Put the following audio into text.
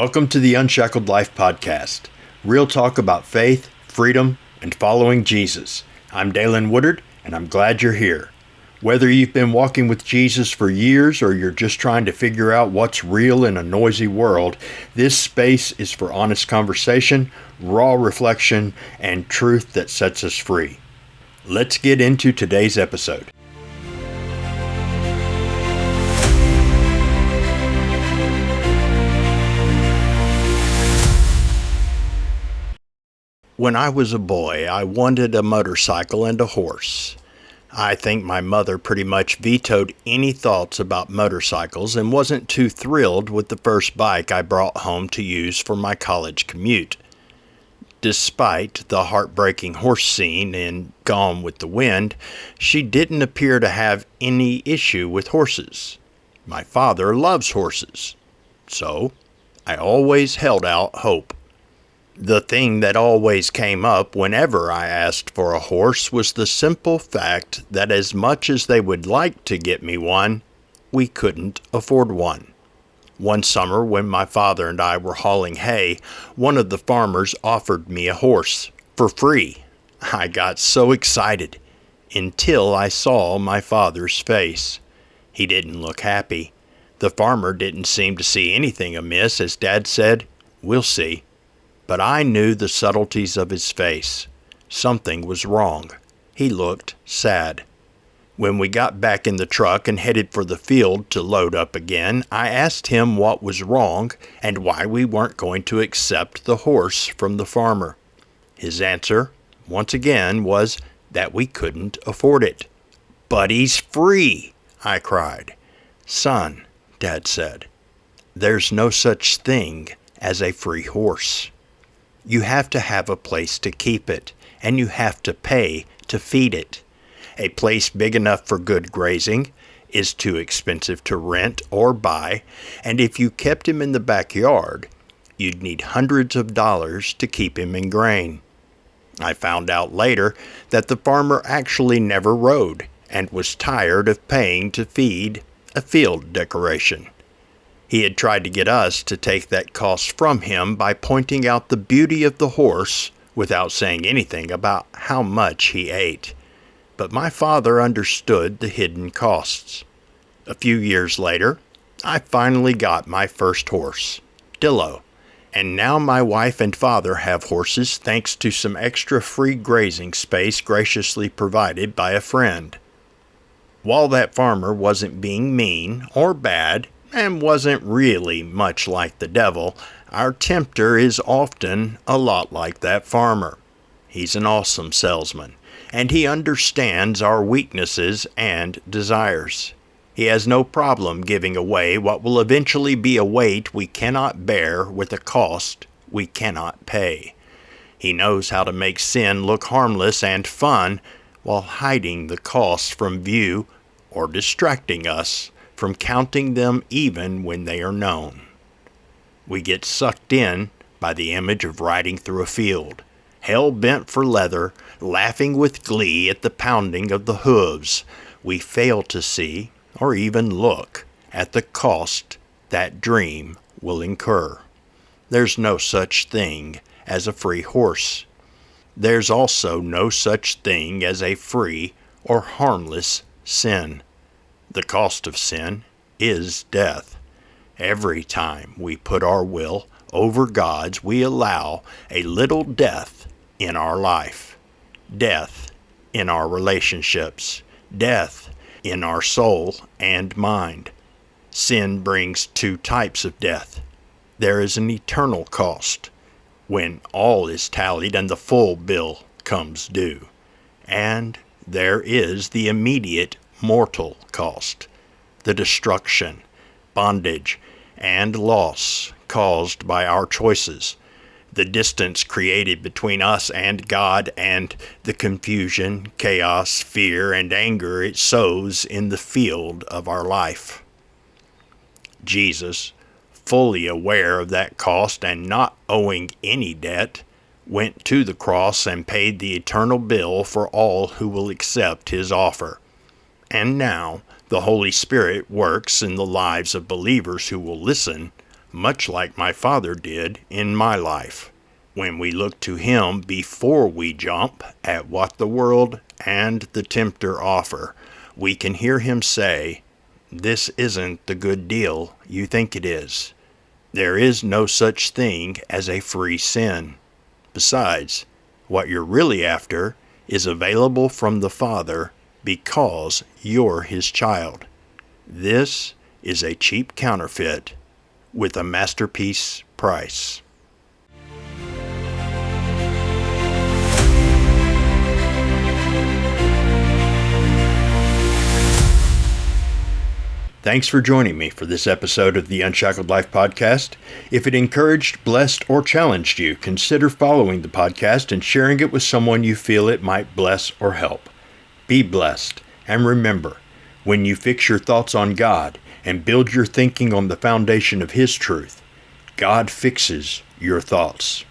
Welcome to the Unshackled Life Podcast. Real talk about faith, freedom, and following Jesus. I'm Dalen Woodard, and I'm glad you're here. Whether you've been walking with Jesus for years or you're just trying to figure out what's real in a noisy world, this space is for honest conversation, raw reflection, and truth that sets us free. Let's get into today's episode. When I was a boy, I wanted a motorcycle and a horse. I think my mother pretty much vetoed any thoughts about motorcycles and wasn't too thrilled with the first bike I brought home to use for my college commute. Despite the heartbreaking horse scene in Gone with the Wind, she didn't appear to have any issue with horses. My father loves horses, so I always held out hope. The thing that always came up whenever I asked for a horse was the simple fact that as much as they would like to get me one, we couldn't afford one. One summer when my father and I were hauling hay, one of the farmers offered me a horse for free. I got so excited until I saw my father's face. He didn't look happy. The farmer didn't seem to see anything amiss as Dad said, "We'll see." But I knew the subtleties of his face. Something was wrong. He looked sad. When we got back in the truck and headed for the field to load up again, I asked him what was wrong and why we weren't going to accept the horse from the farmer. His answer, once again, was that we couldn't afford it. "But he's free," I cried. "Son," Dad said, "there's no such thing as a free horse. You have to have a place to keep it, and you have to pay to feed it. A place big enough for good grazing is too expensive to rent or buy, and if you kept him in the backyard, you'd need hundreds of dollars to keep him in grain." I found out later that the farmer actually never rode and was tired of paying to feed a field decoration. He had tried to get us to take that cost from him by pointing out the beauty of the horse without saying anything about how much he ate. But my father understood the hidden costs. A few years later, I finally got my first horse, Dillo, and now my wife and father have horses thanks to some extra free grazing space graciously provided by a friend. While that farmer wasn't being mean or bad, and wasn't really much like the devil, our tempter is often a lot like that farmer. He's an awesome salesman, and he understands our weaknesses and desires. He has no problem giving away what will eventually be a weight we cannot bear with a cost we cannot pay. He knows how to make sin look harmless and fun while hiding the costs from view or distracting us from counting them even when they are known. We get sucked in by the image of riding through a field, hell-bent for leather, laughing with glee at the pounding of the hooves. We fail to see, or even look, at the cost that dream will incur. There's no such thing as a free horse. There's also no such thing as a free or harmless sin. The cost of sin is death. Every time we put our will over God's, we allow a little death in our life. Death in our relationships. Death in our soul and mind. Sin brings two types of death. There is an eternal cost, when all is tallied and the full bill comes due. And there is the immediate mortal cost, the destruction, bondage, and loss caused by our choices, the distance created between us and God, and the confusion, chaos, fear, and anger it sows in the field of our life. Jesus, fully aware of that cost and not owing any debt, went to the cross and paid the eternal bill for all who will accept his offer. And now the Holy Spirit works in the lives of believers who will listen, much like my father did in my life. When we look to him before we jump at what the world and the tempter offer, we can hear him say, "This isn't the good deal you think it is. There is no such thing as a free sin. Besides, what you're really after is available from the Father because you're his child. This is a cheap counterfeit with a masterpiece price." Thanks for joining me for this episode of the Unshackled Life Podcast. If it encouraged, blessed, or challenged you, consider following the podcast and sharing it with someone you feel it might bless or help. Be blessed, and remember, when you fix your thoughts on God and build your thinking on the foundation of His truth, God fixes your thoughts.